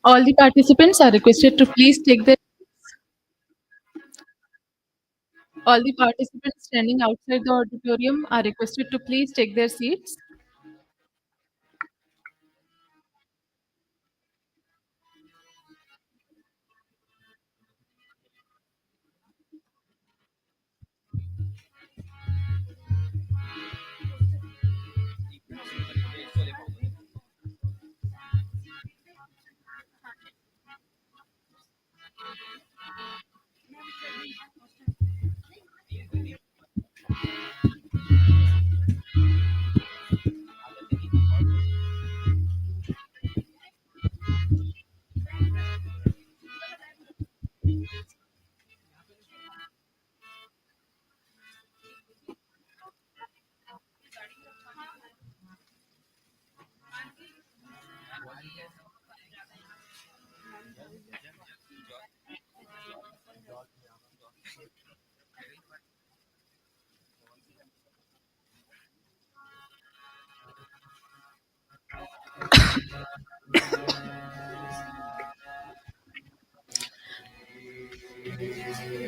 All the participants are requested to please take their all the participants standing outside the auditorium are requested to please take their seats.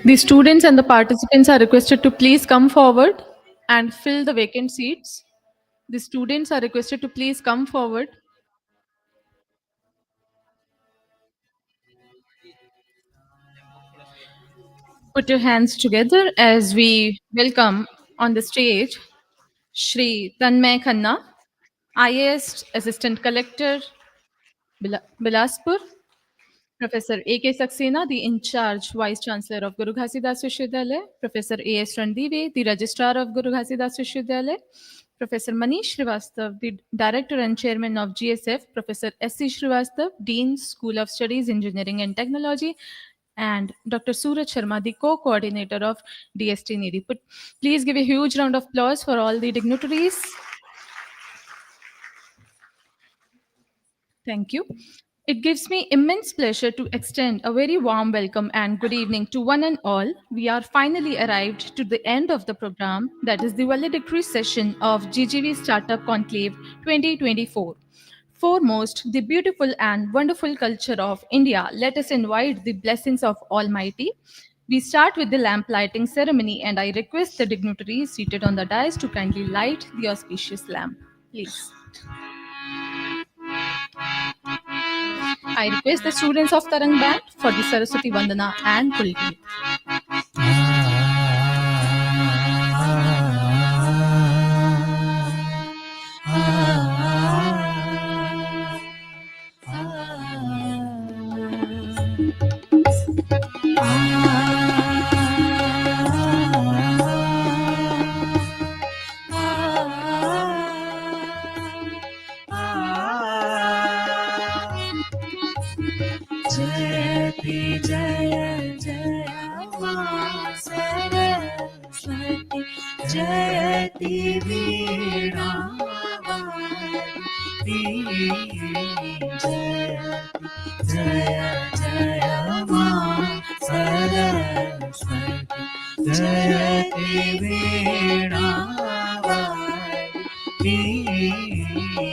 The students and the participants are requested to please come forward and fill the vacant seats. The students are requested to please come forward. Put your hands together as we welcome on the stage Shri Tanmay Khanna, IAS Assistant Collector, Bilaspur, Professor A.K. Saxena, the in-charge Vice Chancellor of Guru Ghasidas Vishwavidyalay, Professor A.S. Randive, the Registrar of Guru Ghasidas Vishwavidyalay, Professor Manish Srivastav, the Director and Chairman of GSF, Professor S.C. Srivastav, Dean, School of Studies, Engineering and Technology, and Dr. Suraj Sharma, the co-coordinator of DST Nidhi. Please give a huge round of applause for all the dignitaries. Thank you. It gives me immense pleasure to extend a very warm welcome and good evening to one and all. We are finally arrived to the end of the program, that is the valedictory session of GGV Startup Conclave 2024. Foremost, the beautiful and wonderful culture of India. Let us invite the blessings of Almighty. We start with the lamp lighting ceremony, and I request the dignitaries seated on the dais to kindly light the auspicious lamp. Please. I request the students of Tarang Band for the Saraswati Vandana and Kulgeet. Jayati Jaya Jaya Ma Saraswati Jayati Veena Jayati Jaya Jaya Ma Saraswati Jayati Veena Jayati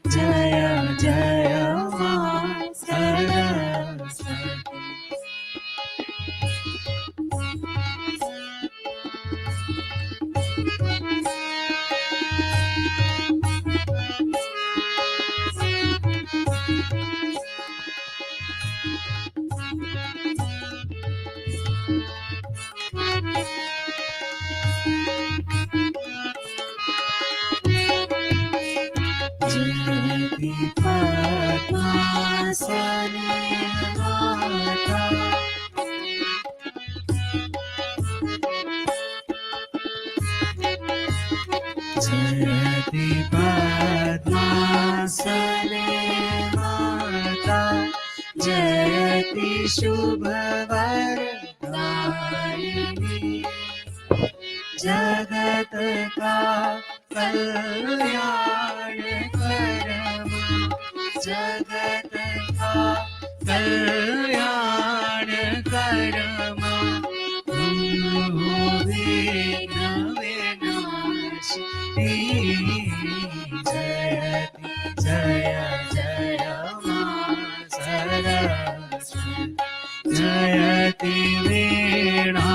Jaya Jaya Ma Saraswati. Jayati Padmasani Mata Jayati Padmasani Mata जयति शुभवरदायिनी जगत का कल्याण करमा जगत का कल्याण करमा विघ्न विनाशिनी जयति जय जय मां सरस्वती जयति वीणा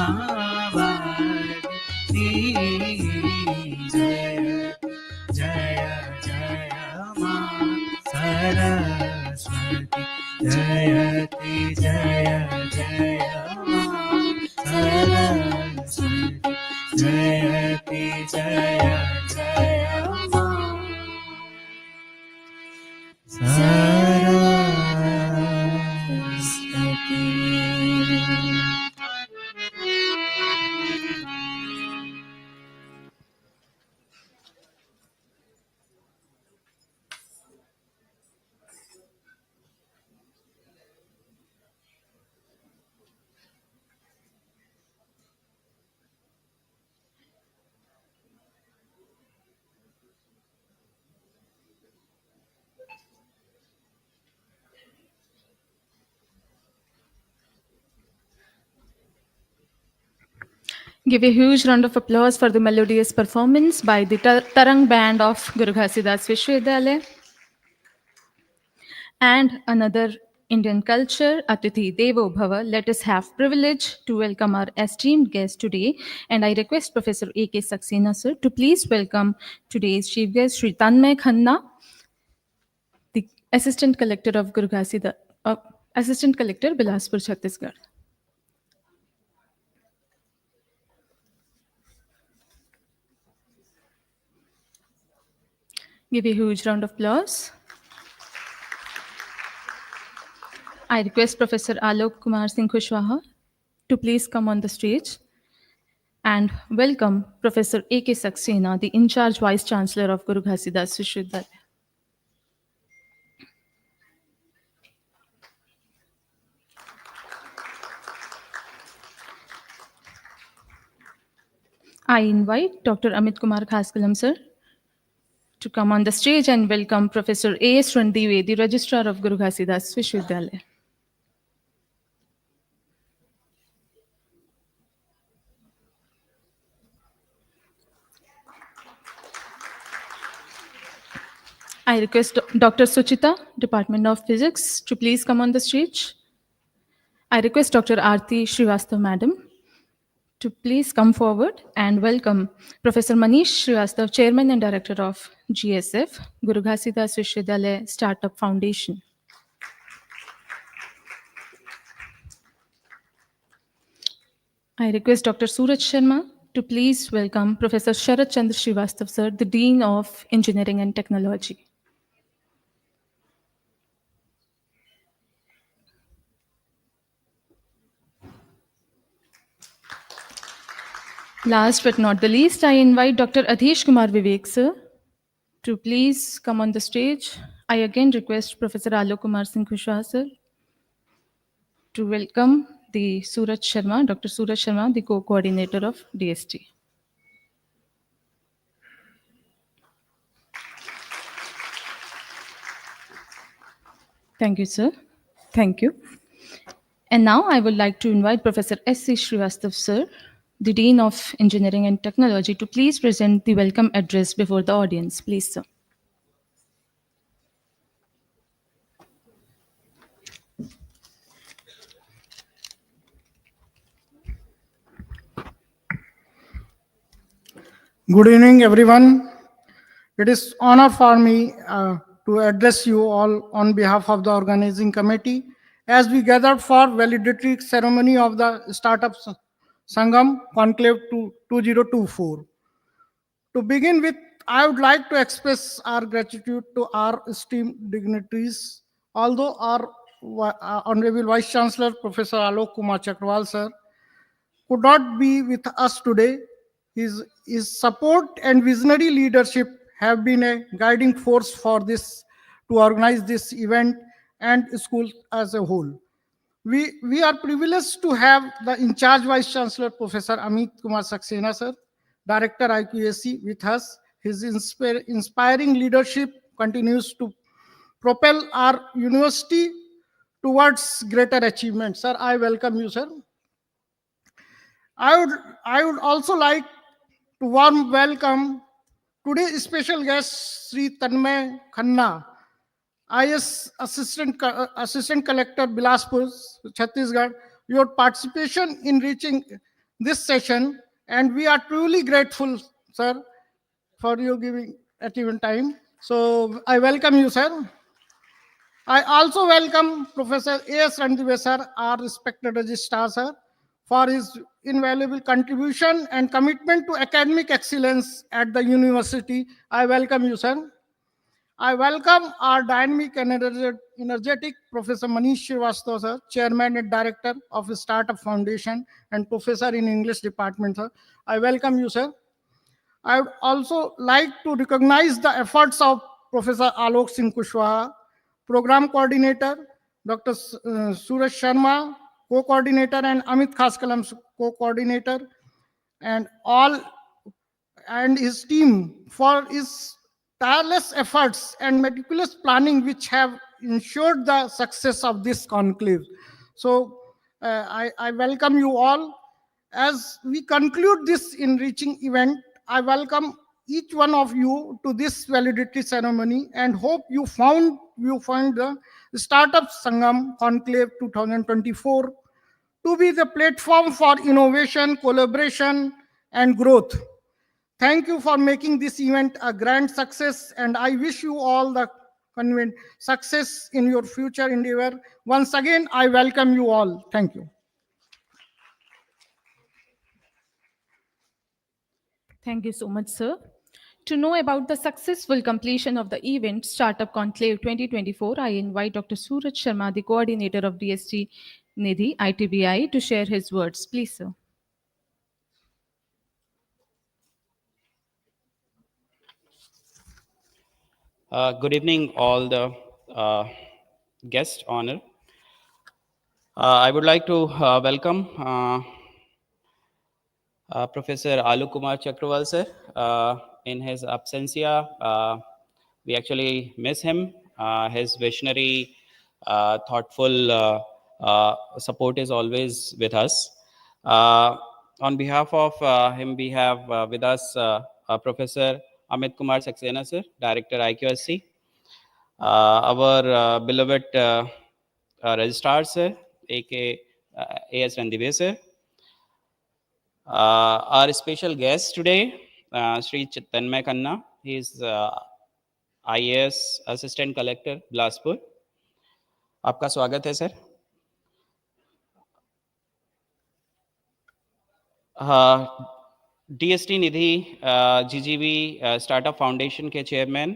जय जय जय मां सरस्वती जयति जय जय मां सरस्वती जयति जय जय मां Saraswati Give a huge round of applause for the melodious performance by the Tarang Band of Guru Ghasidas Vishwavidyalay. And another Indian culture, Atithi Devo Bhava. Let us have privilege to welcome our esteemed guest today. And I request Professor A.K. Saxena, sir, to please welcome today's chief guest, Sri Tanmay Khanna, the Assistant Collector of Guru Ghasidas, Assistant Collector, Bilaspur, Chhattisgarh. Give a huge round of applause. I request Professor Alok Kumar Singh Kushwaha to please come on the stage and welcome Professor A.K. Saxena, the in-charge Vice Chancellor of Guru Ghasidas Vishwavidyalay. I invite Dr. Amit Kumar Khaskalam, sir, to come on the stage and welcome Professor A.S. Randive, the Registrar of Guru Ghasidas Vishwavidyalay. I request Dr. Suchita, Department of Physics, to please come on the stage. I request Dr. Aarti Srivastav, Madam, to please come forward and welcome Professor Manish Srivastav, Chairman and Director of GSF, Guru Ghasidas Vishwavidyalay Startup Foundation. I request Dr. Suraj Sharma to please welcome Professor Sharat Chandra Srivastav, sir, the Dean of Engineering and Technology. Last but not the least, I invite Dr. Adhish Kumar Vivek, sir, to please come on the stage. I again request Professor Alok Kumar Singh Kushwaha, sir, to welcome the Suraj Sharma, Dr. Suraj Sharma, the co-coordinator of DST. Thank you, sir. Thank you. And now I would like to invite Professor S.C. Srivastav, sir, the Dean of Engineering and Technology, to please present the welcome address before the audience. Please, sir. Good evening, everyone. It is honor for me to address you all on behalf of the organizing committee as we gathered for valedictory ceremony of the Startups Sangam Conclave 2024. To begin with, I would like to express our gratitude to our esteemed dignitaries. Although our Honorable Vice Chancellor Professor Alok Kumar Chakraval sir could not be with us today, his support and visionary leadership have been a guiding force for this to organize this event and schools as a whole. We are privileged to have the in charge Vice Chancellor Professor Amit Kumar Saxena, sir, Director IQAC, with us. His inspiring leadership continues to propel our university towards greater achievements. Sir, I welcome you, sir. I would I would also like to warm welcome today's special guest Sri Tanmay Khanna, IS Assistant Collector Bilaspur, Chhattisgarh. Your participation in reaching this session, and we are truly grateful, sir, for you giving at even time. So I welcome you, sir. I also welcome Professor A.S. Randive, sir, our respected registrar, sir, for his invaluable contribution and commitment to academic excellence at the university. I welcome you, sir. I welcome our dynamic and energetic Professor Manish Srivastava, sir, Chairman and Director of the Startup Foundation and Professor in English Department, sir. I welcome you, sir. I would also like to recognize the efforts of Professor Alok Singh Kushwaha, Program Coordinator, Dr. Suraj Sharma, Co-Coordinator, and Amit Khaskalam, Co-Coordinator, and all and his team for his tireless efforts and meticulous planning which have ensured the success of this conclave. So I welcome you all. As we conclude this enriching event, I welcome each one of you to this validity ceremony and hope you find the Startup Sangam Conclave 2024 to be the platform for innovation, collaboration, and growth. Thank you for making this event a grand success, and I wish you all the success in your future endeavor. Once again, I welcome you all. Thank you. Thank you so much, sir. To know about the successful completion of the event, Startup Conclave 2024, I invite Dr. Suraj Sharma, the coordinator of DST Nidhi, ITBI, to share his words. Please, sir. Good evening, all the uh, guest honor. I would like to welcome Professor Alu Kumar Chakraval sir in his absentia. We actually miss him. His visionary, thoughtful support is always with us. On behalf of him, we have with us Professor Amit Kumar Saxena sir, Director IQSC. Our beloved registrar sir, aka A.S. Randive sir. Our special guest today, Sri Tanmay Khanna. He is IAS Assistant Collector, Bilaspur. आपका स्वागत है sir. DST Nidhi GGV startup foundation के chairman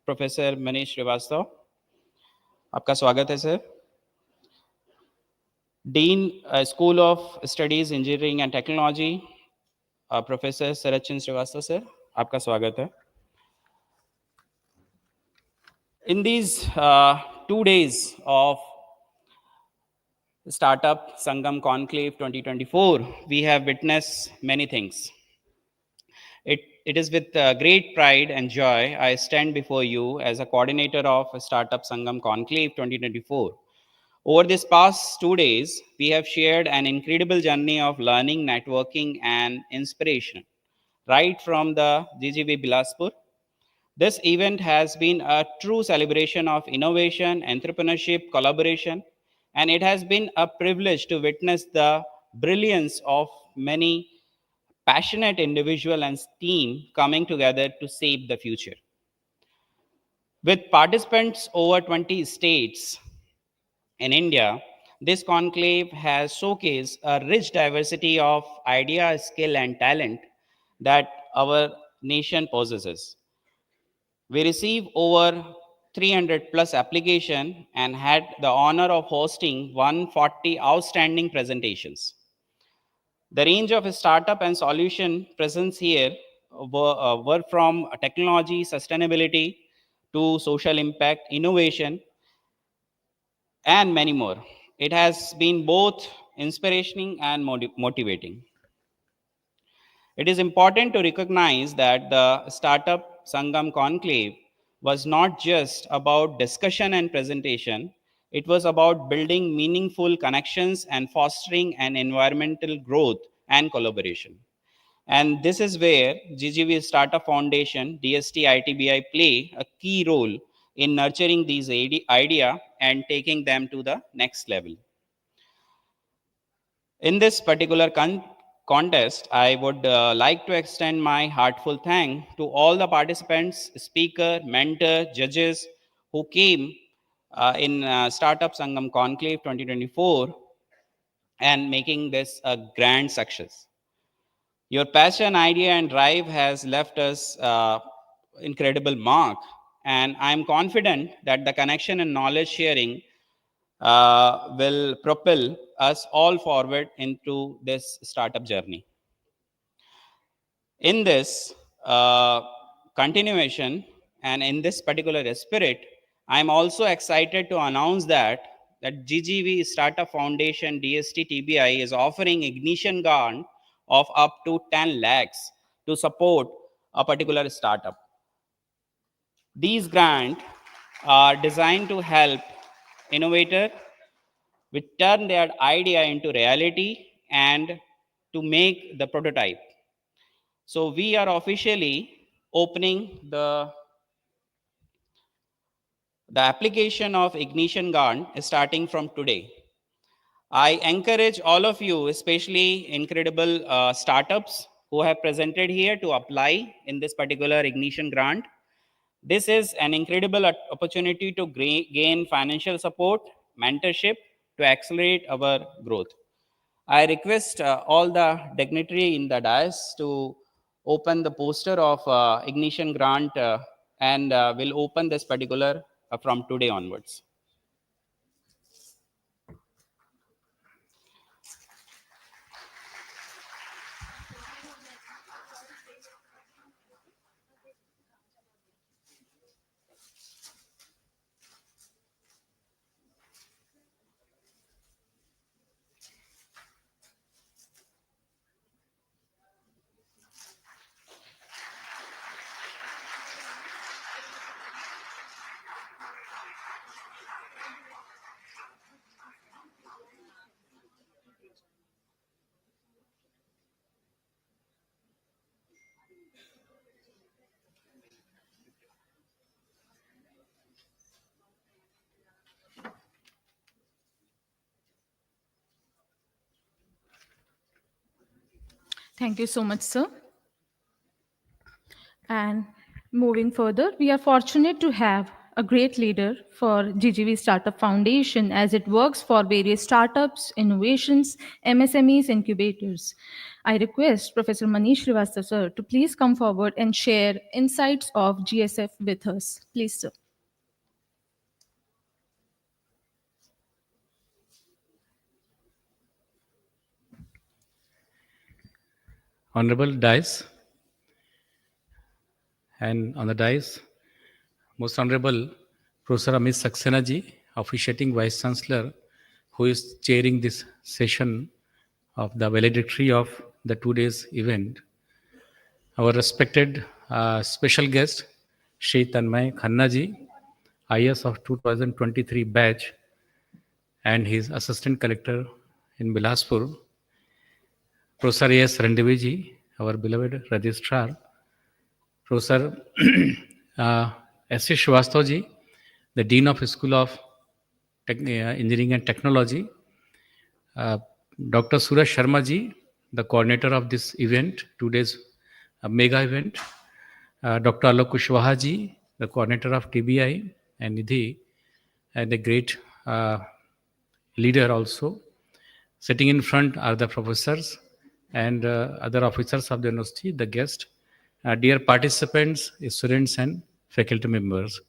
professor Manish Shrivastava, आपका स्वागत है sir. Dean school of studies engineering and technology professor Sharad Chandra Shrivastava sir, आपका स्वागत है. In these 2 days of Startup Sangam Conclave 2024, we have witnessed many things. It is with great pride and joy I stand before you as a coordinator of Startup Sangam Conclave 2024. Over this past 2 days, we have shared an incredible journey of learning, networking, and inspiration, right from the GGV Bilaspur. This event has been a true celebration of innovation, entrepreneurship, collaboration, and it has been a privilege to witness the brilliance of many passionate individuals and team coming together to shape the future. With participants over 20 states in India, this conclave has showcased a rich diversity of ideas, skill, and talent that our nation possesses. We received over 300 plus application and had the honor of hosting 140 outstanding presentations. The range of startup and solution presence here were from technology, sustainability to social impact, innovation, and many more. It has been both inspirational and motivating. It is important to recognize that the Startup Sangam Conclave was not just about discussion and presentation, it was about building meaningful connections and fostering an environmental growth and collaboration. And this is where GGV Startup Foundation, DST ITBI play a key role in nurturing these idea and taking them to the next level. In this particular contest, I would like to extend my heartfelt thank to all the participants, speaker, mentor, judges who came in Startup Sangam Conclave 2024 and making this a grand success. Your passion, idea, and drive has left us incredible mark, and I'm confident that the connection and knowledge sharing will propel us all forward into this startup journey. In this continuation and in this particular spirit, I'm also excited to announce that GGV Startup Foundation DST TBI is offering ignition grant of up to 10 lakhs to support a particular startup. These grants are designed to help innovator with turn their idea into reality and to make the prototype. So we are officially opening the application of ignition grant starting from today. I encourage all of you, especially incredible startups who have presented here, to apply in this particular ignition grant. This is an incredible opportunity to gain financial support, mentorship to accelerate our growth. I request all the dignitary in the dais to open the poster of ignition grant and will open this particular from today onwards. Thank you so much, sir. And moving further, we are fortunate to have a great leader for GGV Startup Foundation as it works for various startups, innovations, MSMEs, incubators. I request Professor Manish Srivastava sir to please come forward and share insights of GSF with us. Please, sir. Honorable Dice, and on the dais, Most Honorable Professor Amit Saxena ji, officiating Vice Chancellor, who is chairing this session of the valedictory of the 2 days event. Our respected special guest, Shri Tanmay Khanna ji, IS of 2023 batch, and his Assistant Collector in Bilaspur, Professor S. Randevi ji, our beloved Registrar, Professor S. Srivastava ji, the Dean of School of Engineering and Technology, Dr. Suraj Sharma ji, the coordinator of this event, 2 days mega event, Dr. Alok Kushwaha ji, the coordinator of TBI, and Nidhi, and a great leader also. Sitting in front are the professors and other officers of the university, the guests, dear participants, students, and faculty members.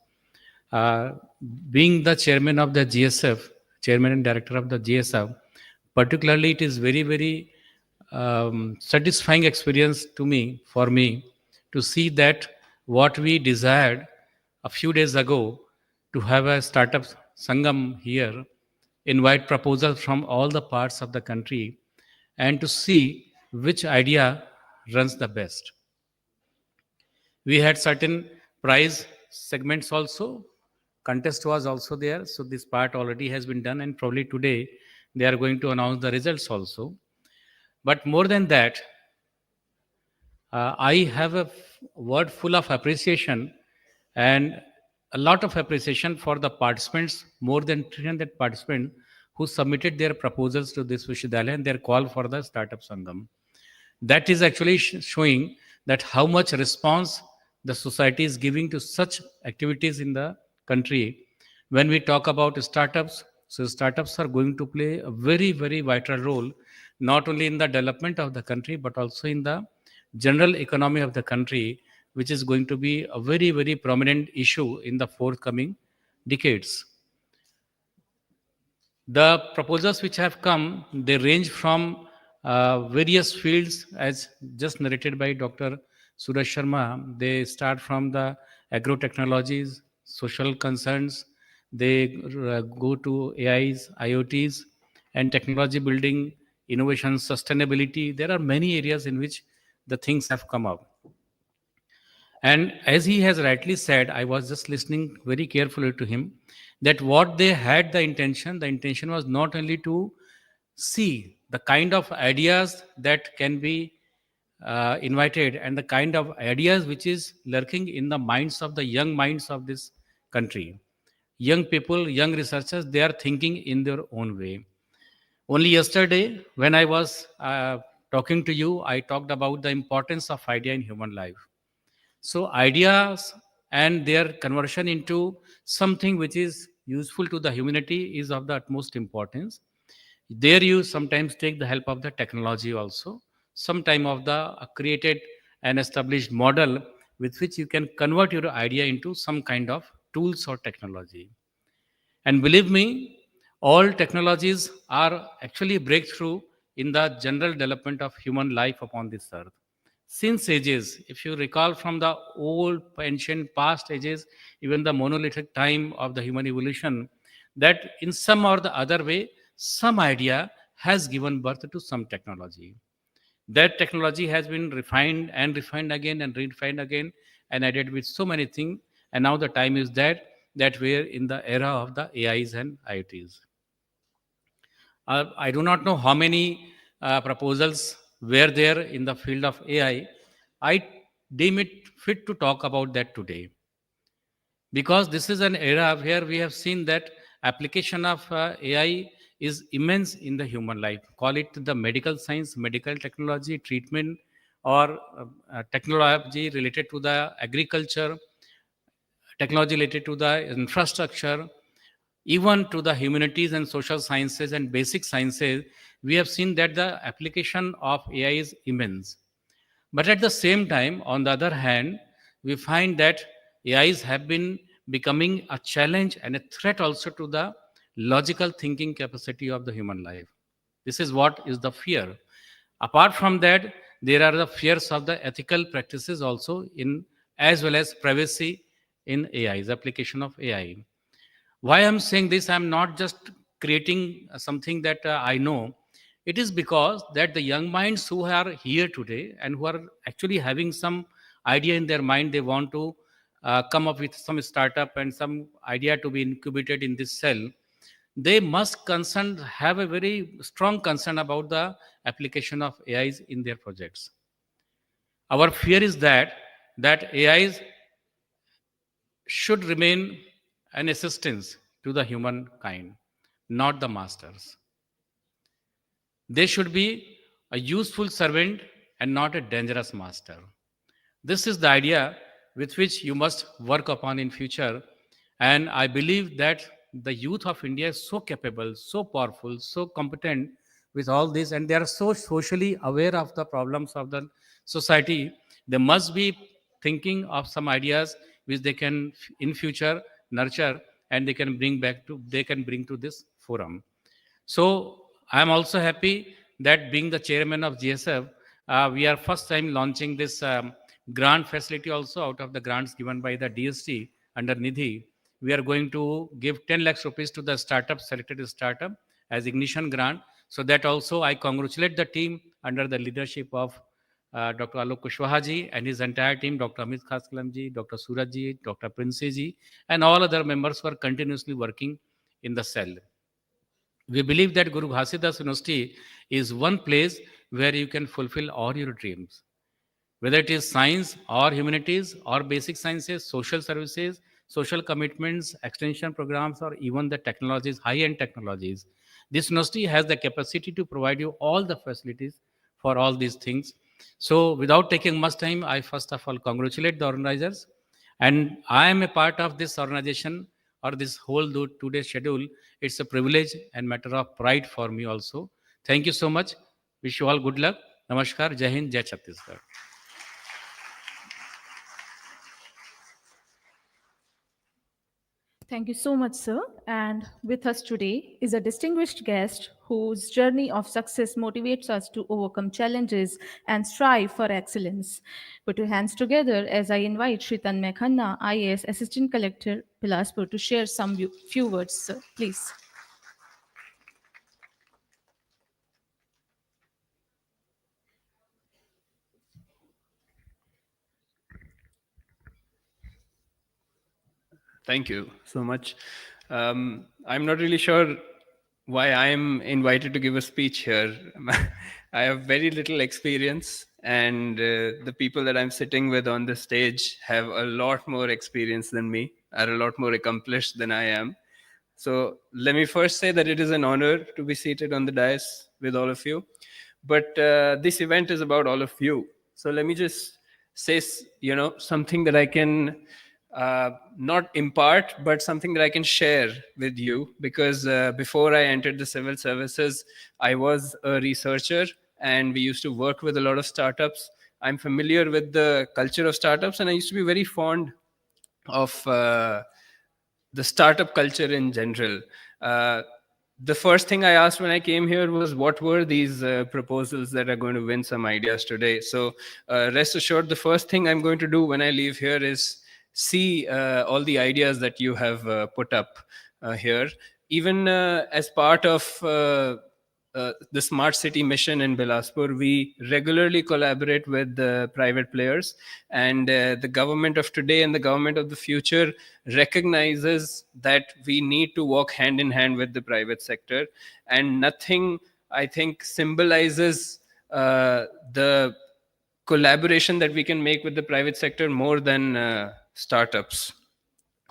Being the chairman of the GSF, chairman and director of the GSF, particularly it is very, very satisfying experience to me, for me, to see that what we desired a few days ago to have a startup Sangam here invite proposals from all the parts of the country, and to see which idea runs the best. We had certain prize segments also. Contest was also there. So this part already has been done, and probably today they are going to announce the results also. But more than that, I have a word full of appreciation and a lot of appreciation for the participants, more than 300 participants who submitted their proposals to this Vishwavidyalay and their call for the Startup Sangam. That is actually showing that how much response the society is giving to such activities in the country. When we talk about startups, so startups are going to play a very, very vital role, not only in the development of the country, but also in the general economy of the country, which is going to be a very, very prominent issue in the forthcoming decades. The proposals which have come, they range from various fields, as just narrated by Dr. Suraj Sharma. They start from the agro-technologies, social concerns, they go to AIs, IoTs, and technology building, innovation, sustainability. There are many areas in which the things have come up. And as he has rightly said, I was just listening very carefully to him, that what they had the intention was not only to see the kind of ideas that can be invited and the kind of ideas which is lurking in the minds of the young minds of this country. Young people, young researchers, they are thinking in their own way. Only yesterday, when I was talking to you, I talked about the importance of idea in human life. So ideas and their conversion into something which is useful to the humanity is of the utmost importance. There you sometimes take the help of the technology also, sometime of the created and established model with which you can convert your idea into some kind of tools or technology. And believe me, all technologies are actually breakthrough in the general development of human life upon this earth. Since ages, if you recall from the old, ancient, past ages, even the monolithic time of the human evolution, that in some or the other way, some idea has given birth to some technology. That technology has been refined again and refined again and added with so many things. And now the time is that we're in the era of the AIs and IoTs. I do not know how many proposals were there in the field of AI. I deem it fit to talk about that today, because this is an era where we have seen that application of AI is immense in the human life. Call it the medical science, medical technology, treatment, or technology related to the agriculture, technology related to the infrastructure, even to the humanities and social sciences and basic sciences. We have seen that the application of AI is immense. But at the same time, on the other hand, we find that AIs have been becoming a challenge and a threat also to the logical thinking capacity of the human life. This is what is the fear. Apart from that, there are the fears of the ethical practices also in, as well as privacy in AIs, application of AI. Why I'm saying this, I'm not just creating something that I know. It is because that the young minds who are here today and who are actually having some idea in their mind, they want to come up with some startup and some idea to be incubated in this cell, they must have a very strong concern about the application of AIs in their projects. Our fear is that AIs should remain an assistance to the humankind, not the masters. They should be a useful servant and not a dangerous master. This is the idea with which you must work upon in future. And I believe that the youth of India is so capable, so powerful, so competent with all this, and they are so socially aware of the problems of the society. They must be thinking of some ideas which they can in future nurture and they can bring to this forum. So I am also happy that being the chairman of GSF, we are first time launching this grant facility also out of the grants given by the DST under Nidhi. we are going to give 10 lakhs rupees to the startup, selected startup, as ignition grant. So that also I congratulate the team under the leadership of Dr. Alok Kushwaha ji and his entire team, Dr. Amit Khaskalam ji, Dr. Suraj ji, Dr. Prince ji, and all other members who are continuously working in the cell. We believe that Guru Ghasidas University is one place where you can fulfill all your dreams, whether it is science or humanities or basic sciences, social services, social commitments, extension programs, or even the technologies, high-end technologies. This university has the capacity to provide you all the facilities for all these things. So without taking much time, I first of all congratulate the organizers. And I am a part of this organization or this whole two-day schedule. It's a privilege and matter of pride for me also. Thank you so much. Wish you all good luck. Namaskar. Jai Hind, Jai Chhattisgarh. Thank you so much, sir. And with us today is a distinguished guest whose journey of success motivates us to overcome challenges and strive for excellence. Put your hands together as I invite Shri Tanmay Khanna, IAS Assistant Collector, Bilaspur, to share some few words, sir. Please. Thank you so much. I'm not really sure why I'm invited to give a speech here. I have very little experience, and the people that I'm sitting with on the stage have a lot more experience than me, are a lot more accomplished than I am. So let me first say that it is an honor to be seated on the dais with all of you. But this event is about all of you. So let me just say, something that I can not impart, but something that I can share with you. Because before I entered the civil services, I was a researcher and we used to work with a lot of startups. I'm familiar with the culture of startups, and I used to be very fond of the startup culture in general. The first thing I asked when I came here was, what were these proposals that are going to win some ideas today? So rest assured, the first thing I'm going to do when I leave here is see all the ideas that you have put up here. Even as part of the smart city mission in Bilaspur, we regularly collaborate with private players, and the government of today and the government of the future recognizes that we need to walk hand in hand with the private sector, and nothing, I think, symbolizes the collaboration that we can make with the private sector more than startups.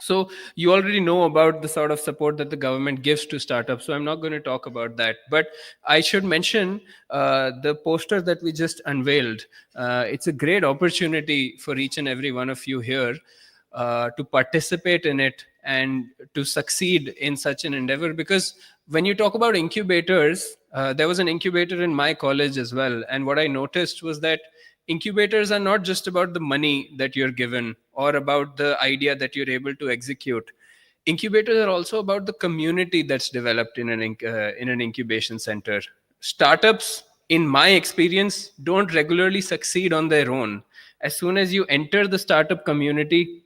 So you already know about the sort of support that the government gives to startups, so I'm not going to talk about that. But I should mention the poster that we just unveiled. It's a great opportunity for each and every one of you here to participate in it and to succeed in such an endeavor. Because when you talk about incubators, there was an incubator in my college as well. And what I noticed was that incubators are not just about the money that you're given or about the idea that you're able to execute. Incubators are also about the community that's developed in an incubation center. Startups, in my experience, don't regularly succeed on their own. As soon as you enter the startup community,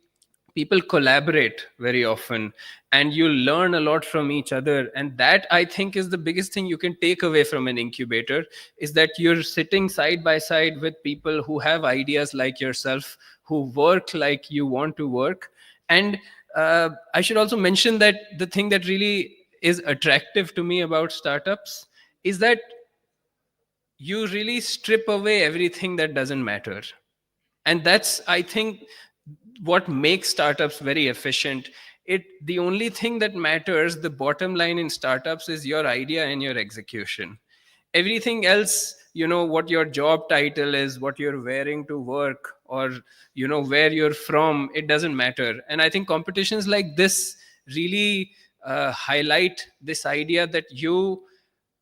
people collaborate very often, and you learn a lot from each other. And that, I think, is the biggest thing you can take away from an incubator, is that you're sitting side by side with people who have ideas like yourself, who work like you want to work. And I should also mention that the thing that really is attractive to me about startups is that you really strip away everything that doesn't matter. And that's, I think, what makes startups very efficient. The only thing that matters, the bottom line in startups, is your idea and your execution. Everything else, what your job title is, what you're wearing to work, or where you're from, it doesn't matter. And I think competitions like this really highlight this idea that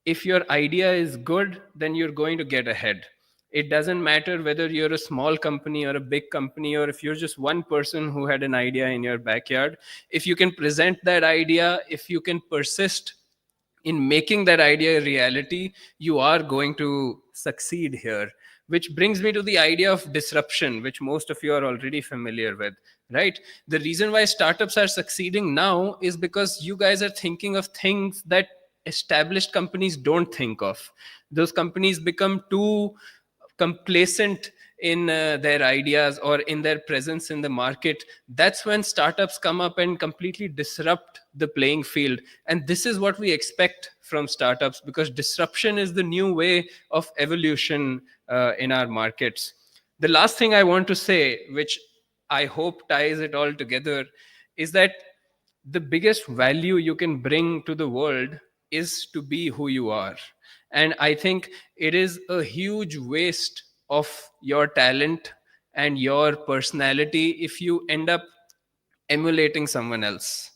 if your idea is good, then you're going to get ahead. It doesn't matter whether you're a small company or a big company, or if you're just one person who had an idea in your backyard. If you can present that idea, if you can persist in making that idea a reality, you are going to succeed here. which brings me to the idea of disruption, which most of you are already familiar with, right? The reason why startups are succeeding now is because you guys are thinking of things that established companies don't think of. Those companies become too complacent in their ideas or in their presence in the market. That's when startups come up and completely disrupt the playing field. And this is what we expect from startups, because disruption is the new way of evolution in our markets. The last thing I want to say, which I hope ties it all together, is that the biggest value you can bring to the world is to be who you are. And I think it is a huge waste of your talent and your personality if you end up emulating someone else.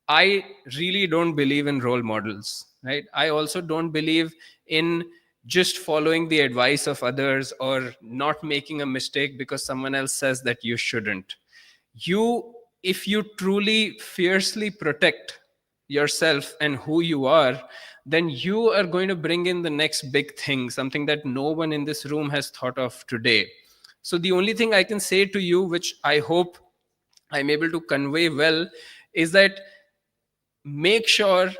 I really don't believe in role models, right? I also don't believe in just following the advice of others or not making a mistake because someone else says that you shouldn't. You, if you truly fiercely protect yourself and who you are, then you are going to bring in the next big thing, something that no one in this room has thought of today. So the only thing I can say to you, which I hope I'm able to convey well, is that make sure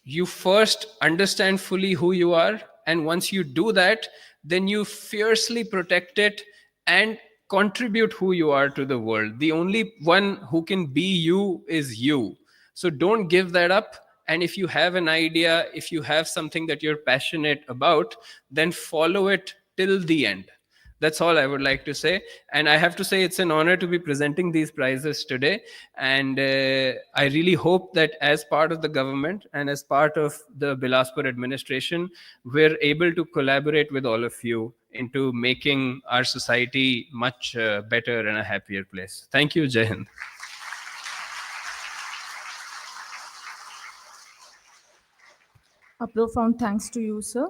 you first understand fully who you are. And once you do that, then you fiercely protect it and contribute who you are to the world. The only one who can be you is you. So don't give that up. And if you have an idea, if you have something that you're passionate about, then follow it till the end. That's all I would like to say. And I have to say, it's an honor to be presenting these prizes today. And I really hope that as part of the government and as part of the Bilaspur administration, we're able to collaborate with all of you into making our society much better and a happier place. Thank you. Jai Hind. A profound thanks to you, sir.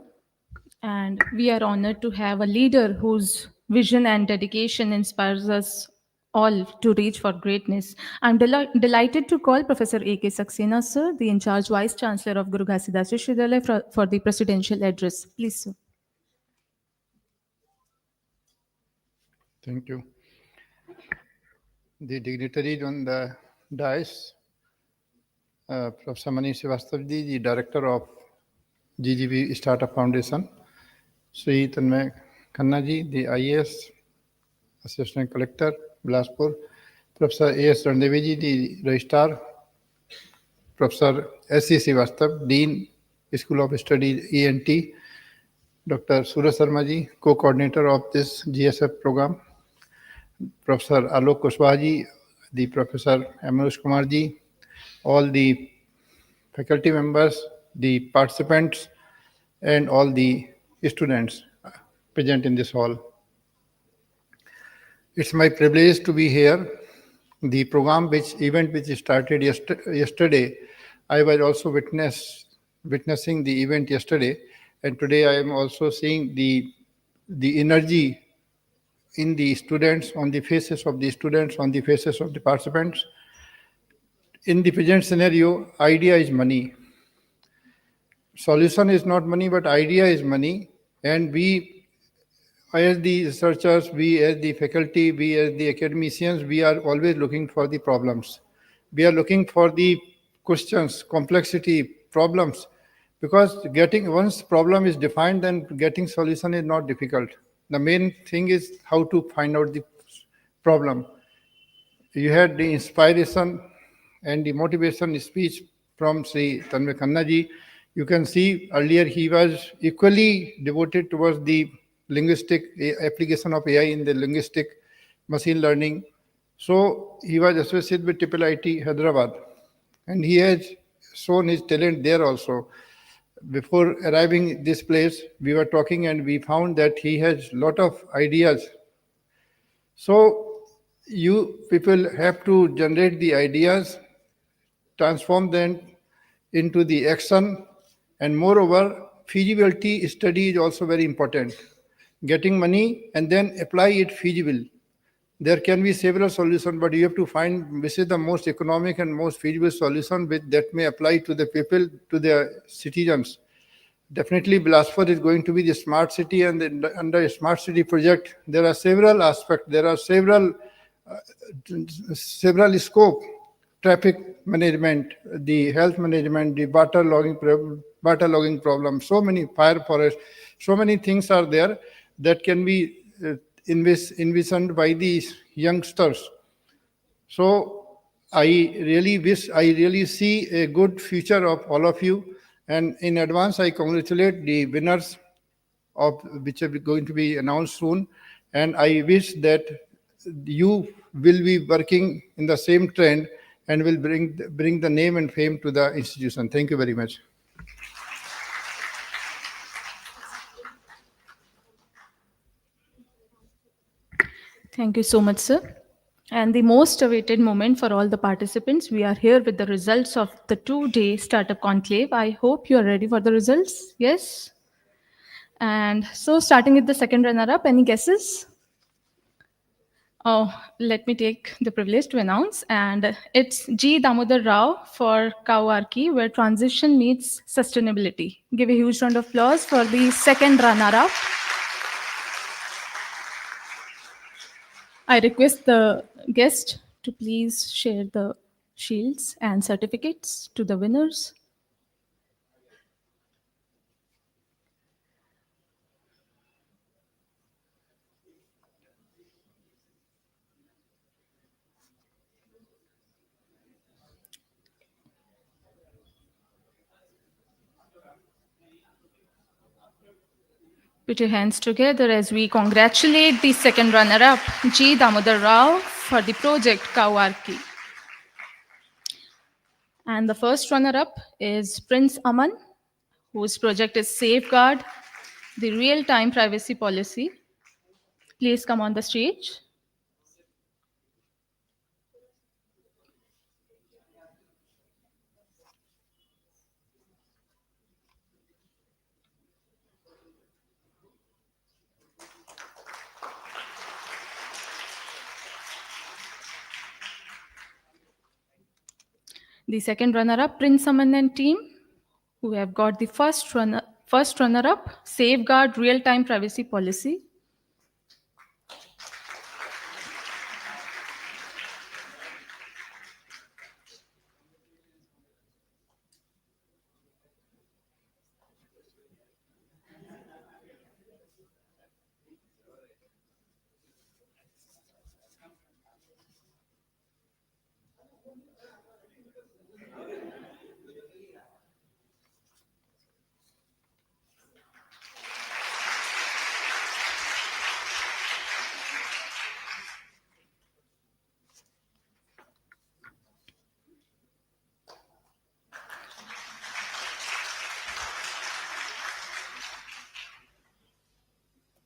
And we are honored to have a leader whose vision and dedication inspires us all to reach for greatness. I'm delighted to call Professor A.K. Saxena, sir, the in charge Vice Chancellor of Guru Ghasidas Vishwavidyalay, for the presidential address. Please, sir. Thank you. The dignitaries on the dais, Professor Manish Srivastava, the Director of GGB Startup Foundation, Sri Tanmay Khanna ji, the IAS Assistant Collector, Bilaspur, Professor A.S. Randevi ji, the Registrar, Professor S.C. Srivastava, Dean, School of Studies ENT, Dr. Suraj Sharma ji, Co-Coordinator of this GSF program, Professor Alok Kushwaha ji, the Professor Amrush Kumar ji, all the faculty members, the participants, and all the students present in this hall. It's my privilege to be here. The program, event which started yesterday, I was also witnessing the event yesterday, and today I am also seeing the energy in the students, on the faces of the students, on the faces of the participants. In the present scenario, idea is money. Solution is not money, but idea is money. And we, as the researchers, we as the faculty, we as the academicians, we are always looking for the problems. We are looking for the questions, complexity, problems. Because once problem is defined, then getting solution is not difficult. The main thing is how to find out the problem. You had the inspiration and the motivation speech from Sri Tanmay Khanna ji. You can see earlier he was equally devoted towards the linguistic application of AI in the linguistic machine learning. So he was associated with IIIT Hyderabad, and he has shown his talent there also. Before arriving this place, we were talking and we found that he has a lot of ideas. So you people have to generate the ideas, transform them into the action, and moreover, feasibility study is also very important. Getting money and then apply it feasible. There can be several solutions, but you have to find which is the most economic and most feasible solution that may apply to the people, to the citizens. Definitely, Bilaspur is going to be the smart city, and under a smart city project, there are several aspects. There are several scope: traffic management, the health management, the water logging problem. So many fire forest, so many things are there that can be envisioned by these youngsters. So I really see a good future of all of you. And in advance, I congratulate the winners of which are going to be announced soon. And I wish that you will be working in the same trend and will bring the name and fame to the institution. Thank you very much. Thank you so much, sir. And the most awaited moment for all the participants, we are here with the results of the 2-day startup conclave. I hope you are ready for the results. Yes? And so, starting with the second runner up, any guesses? Oh, let me take the privilege to announce. And it's G. Damodar Rao for Kauarki, where transition meets sustainability. Give a huge round of applause for the second runner up. I request the guest to please share the shields and certificates to the winners. Put your hands together as we congratulate the second runner-up, G. Damodar Rao, for the project Kauarki. And the first runner-up is Prince Aman, whose project is Safeguard, the real-time privacy policy. Please come on the stage. The second runner-up, Prince Aman and team, who have got the first runner-up, Safeguard real-time privacy policy.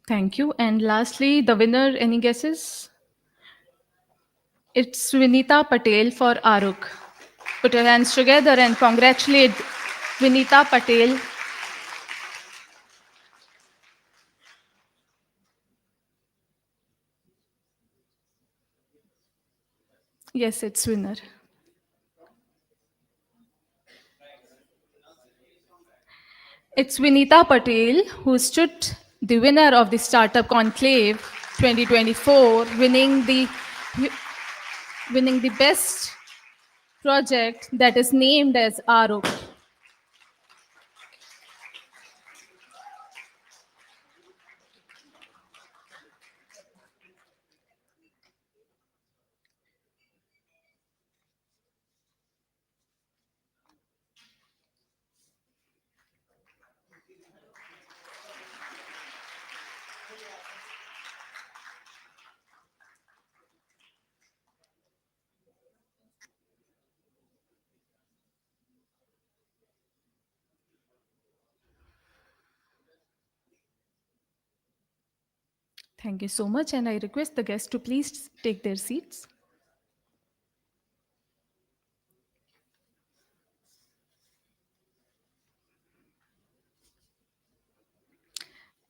Thank you. And lastly, the winner, any guesses? It's Vinita Patel for Aruk. Put your hands together and congratulate Vinita Patel. Yes, it's winner. It's Vinita Patel who stood the winner of the Startup Conclave 2024, winning the best project that is named as Aruk. Thank you so much, and I request the guests to please take their seats.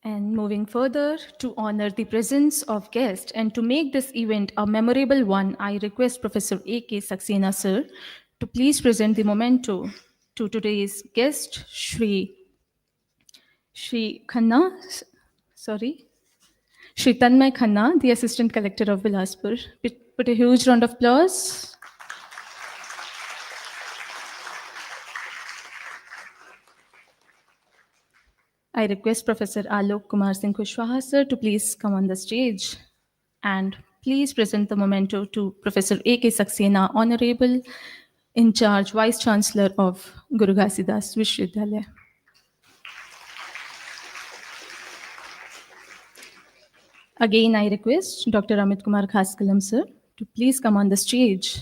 And moving further, to honor the presence of guests and to make this event a memorable one, I request Professor A.K. Saxena, sir, to please present the memento to today's guest, Shri Shri Khanna, sorry, Shri Tanmay Khanna, the Assistant Collector of Bilaspur. Put a huge round of applause. I request Professor Alok Kumar Singh Kushwaha sir to please come on the stage and please present the memento to Professor A.K. Saxena, Honorable in charge Vice Chancellor of Guru Ghasidas Vishwavidyalay. Again, I request Dr. Amit Kumar Khaskalam sir to please come on the stage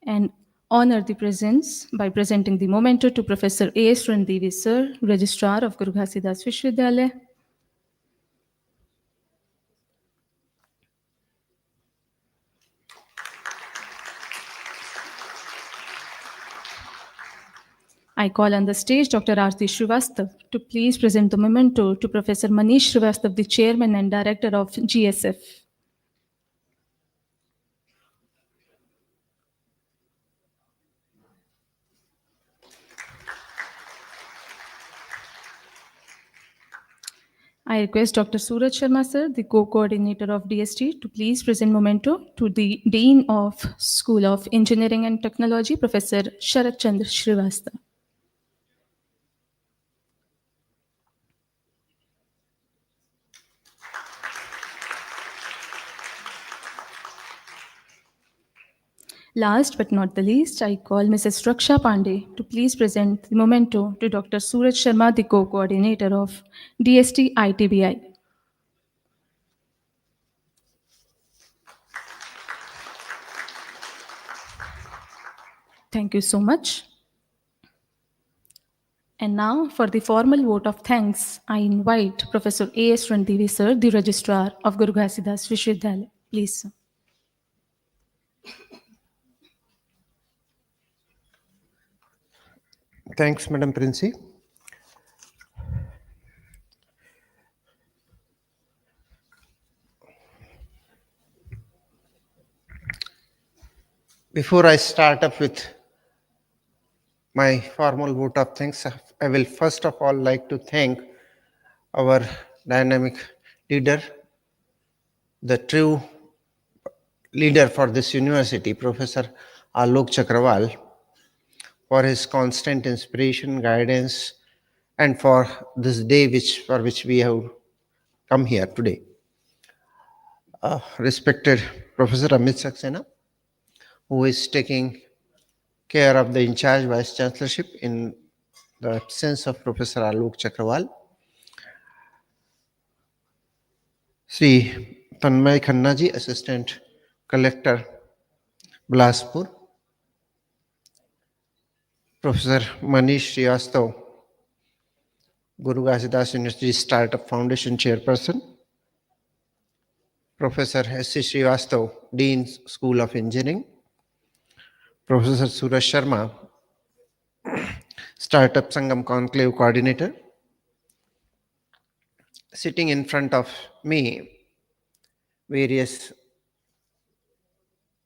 and honor the presence by presenting the memento to Professor A.S. Randevi sir, Registrar of Guru Ghasidas Vishwavidyalay. I call on the stage Dr. Aarti Srivastav to please present the memento to Professor Manish Srivastav, the Chairman and Director of GSF. I request Dr. Suraj Sharma sir, the co-coordinator of DST, to please present memento to the Dean of School of Engineering and Technology, Professor Sharat Chandra Srivastav. Last but not the least, I call Mrs. Raksha Pandey to please present the memento to Dr. Suraj Sharma, the co-coordinator of DST ITBI. Thank you so much. And now, for the formal vote of thanks, I invite Professor A.S. Randevi sir, the Registrar of Guru Ghasidas Vishwavidyalay. Please, sir. Thanks, Madam Princy. Before I start up with my formal vote of thanks, I will first of all like to thank our dynamic leader, the true leader for this university, Professor Alok Chakrawal, for his constant inspiration, guidance, and for this day for which we have come here today. Respected Professor Amit Saxena, who is taking care of the in-charge Vice Chancellorship in the absence of Professor Alok Chakrawal. Sri Tanmay Khanna ji, Assistant Collector, Bilaspur. Professor Manish Srivastav, Guru Ghasidas University Startup Foundation Chairperson. Professor S.C. Srivastav, Dean, School of Engineering. Professor Suraj Sharma, Startup Sangam Conclave Coordinator. Sitting in front of me, various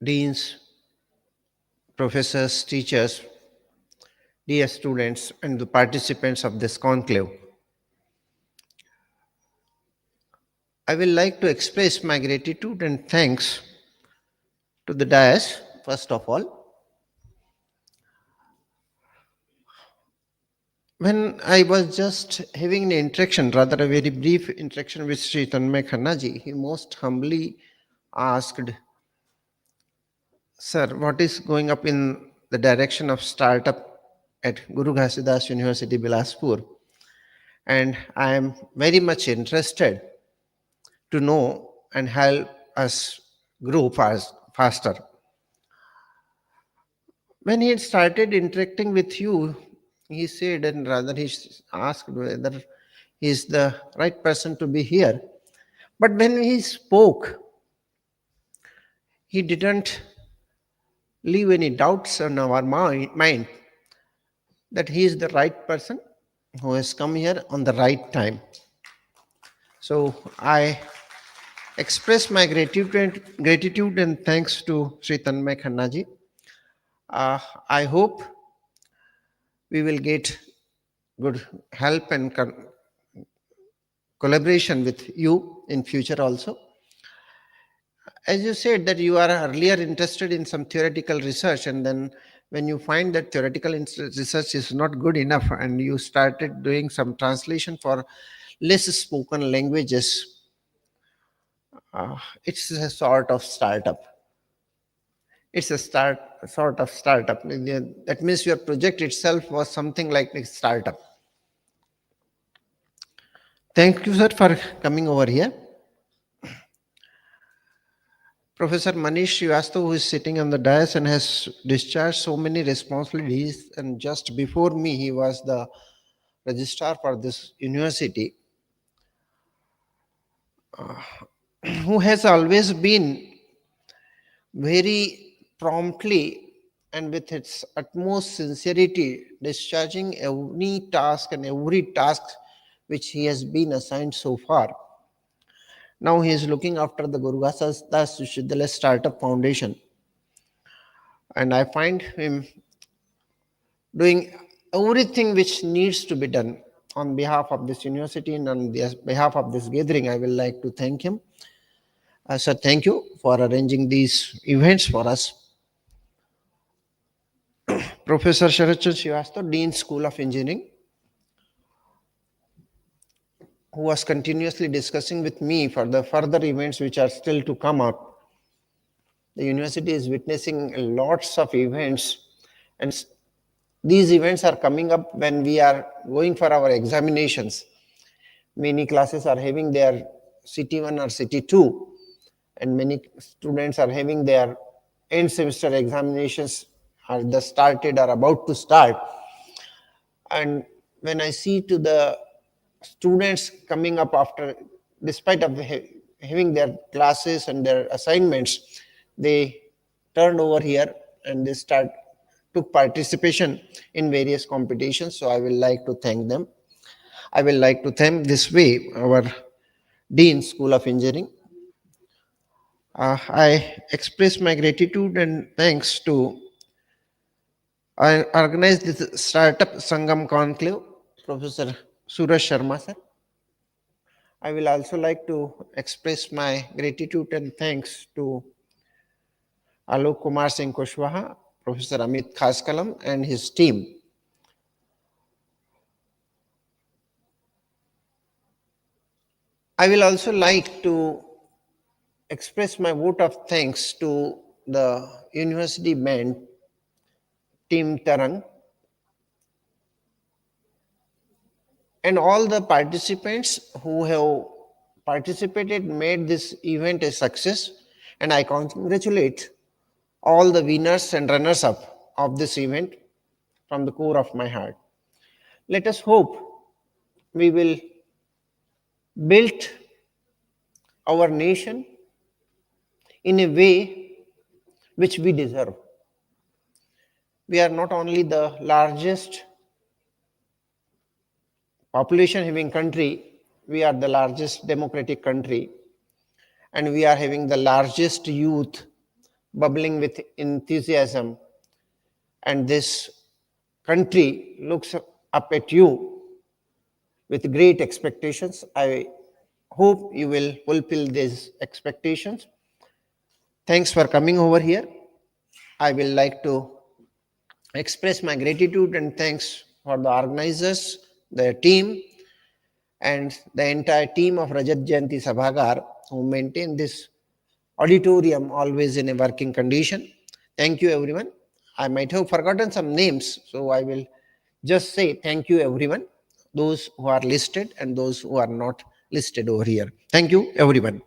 deans, professors, teachers, dear students, and the participants of this conclave. I will like to express my gratitude and thanks to the dais, first of all. When I was just having an interaction, rather a very brief interaction with Sri Tanmay Khanna ji, he most humbly asked, "Sir, what is going up in the direction of startup at Guru Ghasidas University, Bilaspur?" And I am very much interested to know and help us grow faster. When he had started interacting with you, he said, and rather he asked whether he is the right person to be here. But when he spoke, he didn't leave any doubts on our mind that he is the right person who has come here on the right time. So I express my gratitude and thanks to Sri Tanmay Khanna ji. I hope we will get good help and collaboration with you in future also. As you said that you are earlier interested in some theoretical research, and then when you find that theoretical research is not good enough and you started doing some translation for less spoken languages, it's a sort of startup. It's a sort of startup. That means your project itself was something like a startup. Thank you, sir, for coming over here. Professor Manish Srivastava, who is sitting on the dais and has discharged so many responsibilities, and just before me, he was the registrar for this university, who has always been very promptly and with its utmost sincerity discharging any task and every task which he has been assigned so far. Now he is looking after the Guru Ghasidas Vishwavidyalay Startup Foundation, and I find him doing everything which needs to be done on behalf of this university and on behalf of this gathering. I will like to thank him. Sir, thank you for arranging these events for us. Professor Sharatchandra Srivastava, Dean School of Engineering, who was continuously discussing with me for the further events which are still to come up. The university is witnessing lots of events, and these events are coming up when we are going for our examinations. Many classes are having their City 1 or City 2, and many students are having their end semester examinations are just started or about to start. And when I see to the students coming up after, despite of having their classes and their assignments, they turned over here and they took participation in various competitions. So I will like to thank them. I will like to thank this way our Dean School of Engineering. I express my gratitude and thanks to I organized this startup Sangam Conclave, Professor Suraj Sharma sir. I will also like to express my gratitude and thanks to Alok Kumar Singh Kushwaha, Professor Amit Khaskalam and his team. I will also like to express my vote of thanks to the university band, Team Tarang, and all the participants who have participated made this event a success, and I congratulate all the winners and runners up of this event from the core of my heart. Let us hope we will build our nation in a way which we deserve. We are not only the largest population having country, we are the largest democratic country, and we are having the largest youth bubbling with enthusiasm, and this country looks up at you with great expectations. I hope you will fulfill these expectations. Thanks for coming over here. I will like to express my gratitude and thanks for the organizers, their team, and the entire team of Rajat Jayanti Sabhagar who maintain this auditorium always in a working condition. Thank you, everyone. I might have forgotten some names, so I will just say thank you, everyone, those who are listed and those who are not listed over here. Thank you, everyone.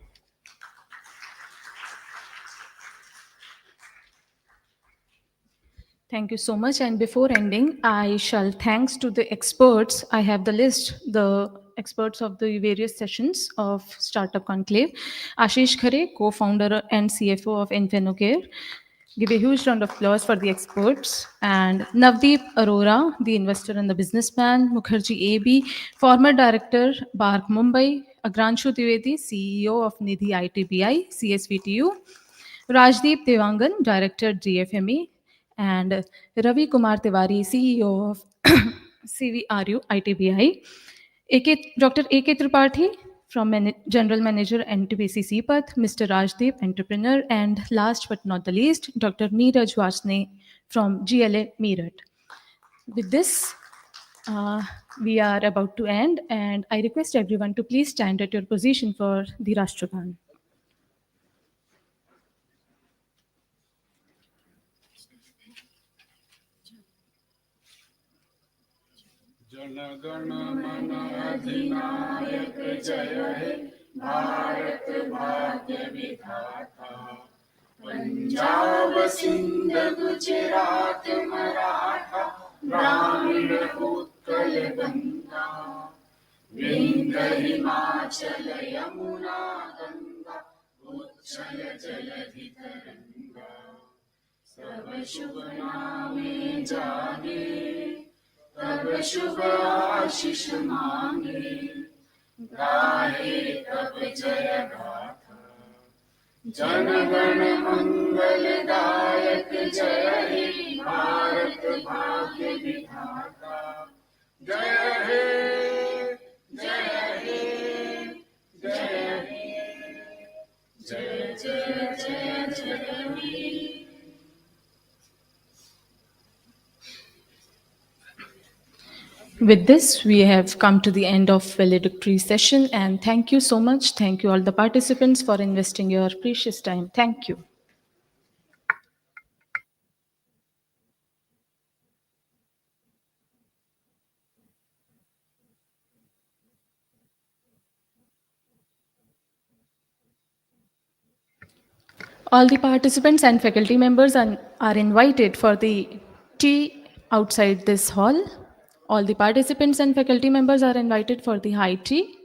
Thank you so much. And before ending, I shall thanks to the experts. I have the list, the experts of the various sessions of Startup Conclave. Ashish Khare, co-founder and CFO of Infinocare. Give a huge round of applause for the experts. And Navdeep Arora, the investor and the businessman. Mukherjee AB, former director, Bark Mumbai. Agranshu Dwivedi, CEO of Nidhi ITBI, CSVTU. Rajdeep Devangan, Director, GFME, and Ravi Kumar Tiwari, CEO of CVRU ITBI, Dr. A.K. Tripathi from General Manager NTPC CPAT, Mr. Rajdeep, Entrepreneur, and last but not the least, Dr. Neeraj Vasne from GLA Meerut. With this, we are about to end, and I request everyone to please stand at your position for the Rashtragan. जनगण मन अधिनायक जय हे भारत भाग्य विधाता पंजाब सिंध गुजरात मराठा ग्रामीण उत्कल गंगा विंध्य हिमाचल यमुना गंगा उच्चल जलधि तरंगा सब शुभ नामे जागे तब शुभ आशीष मांगे गाहे तब जय गाथा जनगण मंगलदायक जय हे भारत भाग्य विधाता जय हे जय हे जय हे जय जय जय जय हे With this, we have come to the end of valedictory session, and thank you so much. Thank you all the participants for investing your precious time. Thank you. All the participants and faculty members are invited for the tea outside this hall. All the participants and faculty members are invited for the high tea.